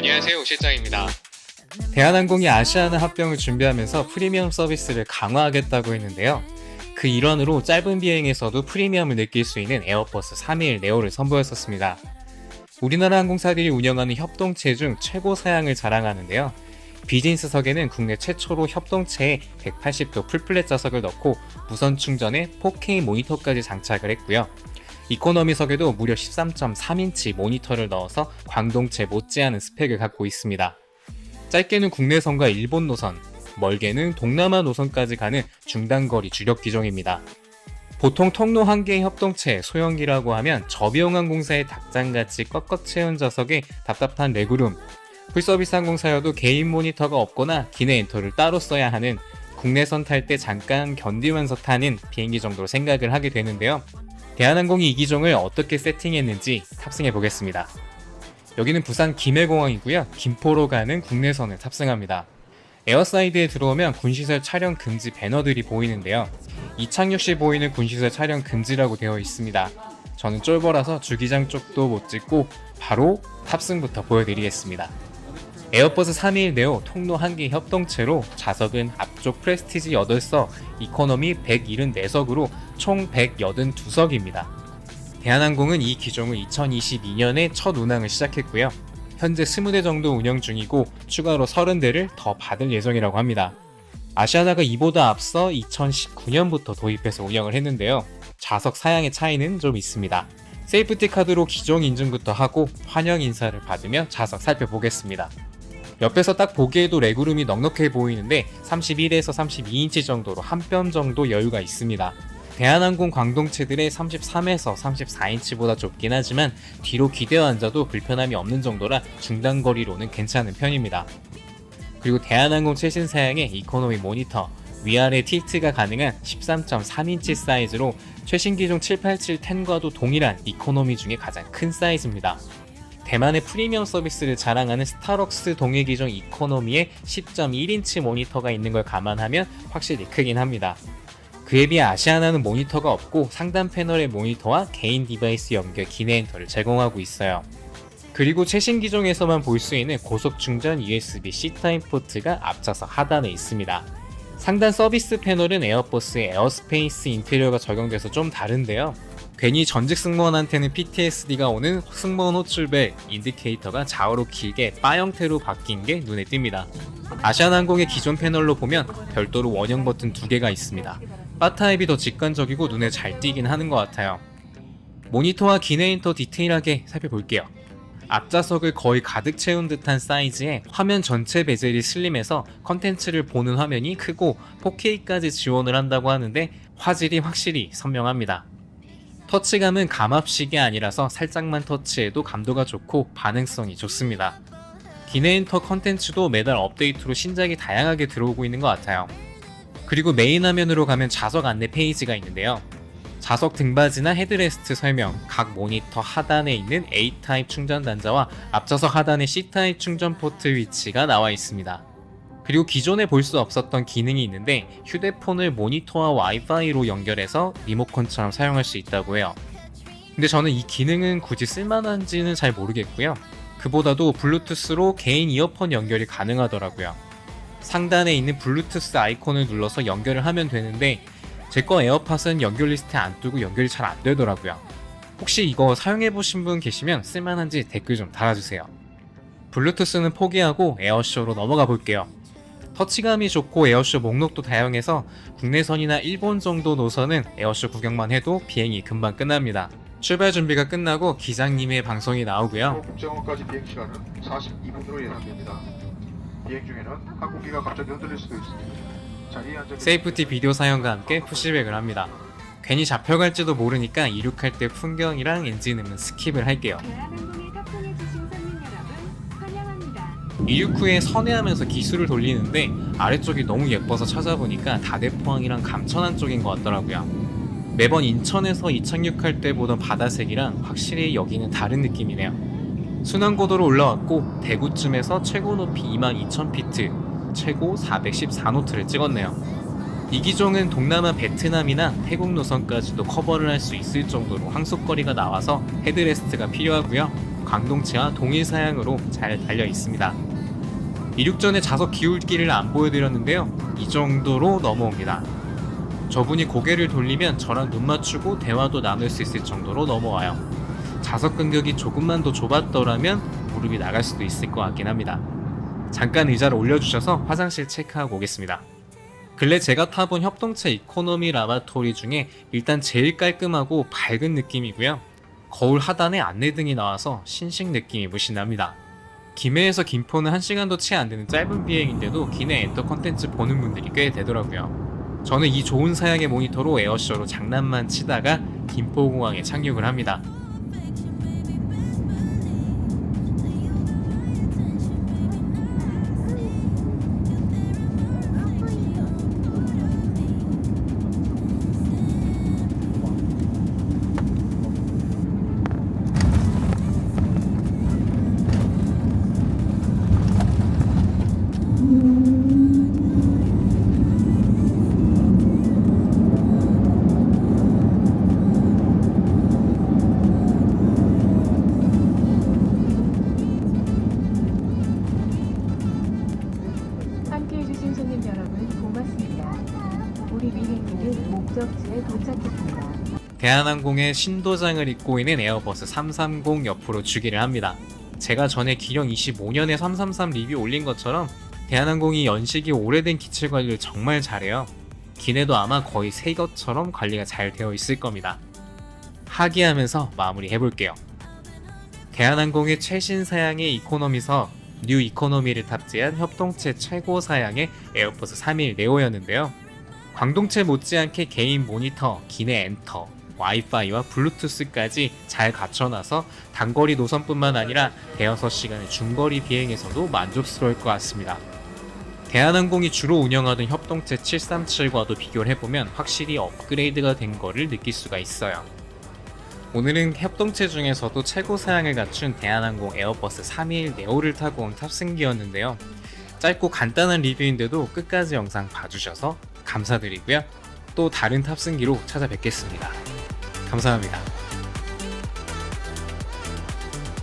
안녕하세요, 오 실장입니다. 대한항공이 아시아나 합병을 준비하면서 프리미엄 서비스를 강화하겠다고 했는데요. 그 일환으로 짧은 비행에서도 프리미엄을 느낄 수 있는 에어버스 321 네오를 선보였었습니다. 우리나라 항공사들이 운영하는 협동체 중 최고 사양을 자랑하는데요. 비즈니스석에는 국내 최초로 협동체에 180도 풀플랫 좌석을 넣고 무선 충전에 4K 모니터까지 장착을 했고요. 이코노미석에도 무려 13.3인치 모니터를 넣어서 광동체 못지않은 스펙을 갖고 있습니다. 짧게는 국내선과 일본 노선, 멀게는 동남아 노선까지 가는 중단거리 주력 기종입니다. 보통 통로 한 개의 협동체, 소형기라고 하면 저비용항공사의 닭장같이 꽉꽉 채운 좌석에 답답한 레그룸, 풀서비스 항공사여도 개인 모니터가 없거나 기내 엔터를 따로 써야 하는 국내선 탈 때 잠깐 견디면서 타는 비행기 정도로 생각을 하게 되는데요. 대한항공이 이 기종을 어떻게 세팅했는지 탑승해 보겠습니다. 여기는 부산 김해공항이고요. 김포로 가는 국내선을 탑승합니다. 에어사이드에 들어오면 군시설 촬영 금지 배너들이 보이는데요. 이착륙 시 보이는 군시설 촬영 금지라고 되어 있습니다. 저는 쫄보라서 주기장 쪽도 못 찍고 바로 탑승부터 보여드리겠습니다. 에어버스 321 네오 통로 1개 협동체로 좌석은 앞쪽 프레스티지 8석, 이코노미 174석으로 총 182석입니다. 대한항공은 이 기종을 2022년에 첫 운항을 시작했고요. 현재 20대 정도 운영 중이고 추가로 30대를 더 받을 예정이라고 합니다. 아시아나가 이보다 앞서 2019년부터 도입해서 운영을 했는데요. 좌석 사양의 차이는 좀 있습니다. 세이프티 카드로 기종 인증부터 하고 환영 인사를 받으며 좌석 살펴보겠습니다. 옆에서 딱 보기에도 레그룸이 넉넉해 보이는데 31에서 32인치 정도로 한 뼘 정도 여유가 있습니다. 대한항공 광동체들의 33에서 34인치보다 좁긴 하지만 뒤로 기대어 앉아도 불편함이 없는 정도라 중단거리로는 괜찮은 편입니다. 그리고 대한항공 최신 사양의 이코노미 모니터, 위아래 틸트가 가능한 13.3인치 사이즈로 최신 기종 787-10과도 동일한 이코노미 중에 가장 큰 사이즈입니다. 대만의 프리미엄 서비스를 자랑하는 스타럭스 동일 기종 이코노미에 10.1인치 모니터가 있는 걸 감안하면 확실히 크긴 합니다. 그에 비해 아시아나는 모니터가 없고 상단 패널의 모니터와 개인 디바이스 연결 기내 엔터를 제공하고 있어요. 그리고 최신 기종에서만 볼 수 있는 고속 충전 USB-C 타입 포트가 앞좌석 하단에 있습니다. 상단 서비스 패널은 에어버스의 에어스페이스 인테리어가 적용돼서 좀 다른데요. 괜히 전직 승무원한테는 PTSD가 오는 승무원 호출벨 인디케이터가 좌우로 길게 바 형태로 바뀐 게 눈에 띕니다. 아시아나항공의 기존 패널로 보면 별도로 원형 버튼 2개가 있습니다. 바 타입이 더 직관적이고 눈에 잘 띄긴 하는 것 같아요. 모니터와 기내 엔터 디테일하게 살펴볼게요. 앞좌석을 거의 가득 채운 듯한 사이즈에 화면 전체 베젤이 슬림해서 컨텐츠를 보는 화면이 크고 4K까지 지원을 한다고 하는데 화질이 확실히 선명합니다. 터치감은 감압식이 아니라서 살짝만 터치해도 감도가 좋고 반응성이 좋습니다. 기내 엔터 컨텐츠도 매달 업데이트로 신작이 다양하게 들어오고 있는 것 같아요. 그리고 메인 화면으로 가면 좌석 안내 페이지가 있는데요. 좌석 등받이나 헤드레스트 설명, 각 모니터 하단에 있는 A타입 충전 단자와 앞좌석 하단의 C타입 충전 포트 위치가 나와 있습니다. 그리고 기존에 볼 수 없었던 기능이 있는데 휴대폰을 모니터와 와이파이로 연결해서 리모컨처럼 사용할 수 있다고 해요. 근데 저는 이 기능은 굳이 쓸만한지는 잘 모르겠고요. 그보다도 블루투스로 개인 이어폰 연결이 가능하더라고요. 상단에 있는 블루투스 아이콘을 눌러서 연결을 하면 되는데 제 거 에어팟은 연결 리스트에 안 뜨고 연결이 잘 안 되더라고요. 혹시 이거 사용해보신 분 계시면 쓸만한지 댓글 좀 달아주세요. 블루투스는 포기하고 에어쇼로 넘어가 볼게요. 터치감이 좋고 에어쇼 목록도 다양해서 국내선이나 일본 정도 노선은 에어쇼 구경만 해도 비행이 금방 끝납니다. 출발 준비가 끝나고 기장님의 방송이 나오고요. 국제공항까지 비행 시간은 42분으로 예상됩니다. 비행 중에는 항공기가 갑자기 흔들릴 수도 있습니다. 자리에 앉아 세이프티 비디오 사연과 함께 푸시백을 합니다. 괜히 잡혀갈지도 모르니까 이륙할 때 풍경이랑 엔진음은 스킵을 할게요. 대한항공에 탑승해주신 손님 여러분 환영합니다. 이륙 후에 선회하면서 기술을 돌리는데 아래쪽이 너무 예뻐서 찾아보니까 다대포항이랑 감천항 쪽인 것 같더라고요. 매번 인천에서 이착륙할 때 보던 바다색이랑 확실히 여기는 다른 느낌이네요. 순환고도로 올라왔고 대구쯤에서 최고 높이 22,000피트, 최고 414노트를 찍었네요. 이 기종은 동남아 베트남이나 태국 노선까지도 커버를 할 수 있을 정도로 항속거리가 나와서 헤드레스트가 필요하고요. 광동체와 동일 사양으로 잘 달려 있습니다. 이륙전에 좌석 기울기를 안 보여드렸는데요. 이 정도로 넘어옵니다. 저분이 고개를 돌리면 저랑 눈 맞추고 대화도 나눌 수 있을 정도로 넘어와요. 좌석 간격이 조금만 더 좁았더라면 무릎이 나갈 수도 있을 것 같긴 합니다. 잠깐 의자를 올려주셔서 화장실 체크하고 오겠습니다. 근래 제가 타본 협동체 이코노미 라바토리 중에 일단 제일 깔끔하고 밝은 느낌이고요. 거울 하단에 안내등이 나와서 신식 느낌이 물씬 납니다. 김해에서 김포는 1시간도 채 안 되는 짧은 비행인데도 기내 엔터 컨텐츠 보는 분들이 꽤 되더라고요. 저는 이 좋은 사양의 모니터로 에어쇼로 장난만 치다가 김포공항에 착륙을 합니다. 함께해 주신 손님 여러분 고맙습니다. 우리 비행기는 목적지에 도착했습니다. 대한항공의 신도장을 입고 있는 에어버스 330 옆으로 주기를 합니다. 제가 전에 기령 25년에 333 리뷰 올린 것처럼 대한항공이 연식이 오래된 기체 관리를 정말 잘해요. 기내도 아마 거의 새 것처럼 관리가 잘 되어 있을 겁니다. 하기하면서 마무리 해볼게요. 대한항공의 최신 사양의 이코노미서 뉴 이코노미를 탑재한 협동체 최고 사양의 에어버스 321 네오였는데요. 광동체 못지않게 개인 모니터, 기내 엔터, 와이파이와 블루투스까지 잘 갖춰놔서 단거리 노선뿐만 아니라 대여섯 시간의 중거리 비행에서도 만족스러울 것 같습니다. 대한항공이 주로 운영하던 협동체 737과도 비교를 해보면 확실히 업그레이드가 된 거를 느낄 수가 있어요. 오늘은 협동체 중에서도 최고 사양을 갖춘 대한항공 에어버스 321 네오를 타고 온 탑승기였는데요. 짧고 간단한 리뷰인데도 끝까지 영상 봐주셔서 감사드리고요. 또 다른 탑승기로 찾아뵙겠습니다. 감사합니다.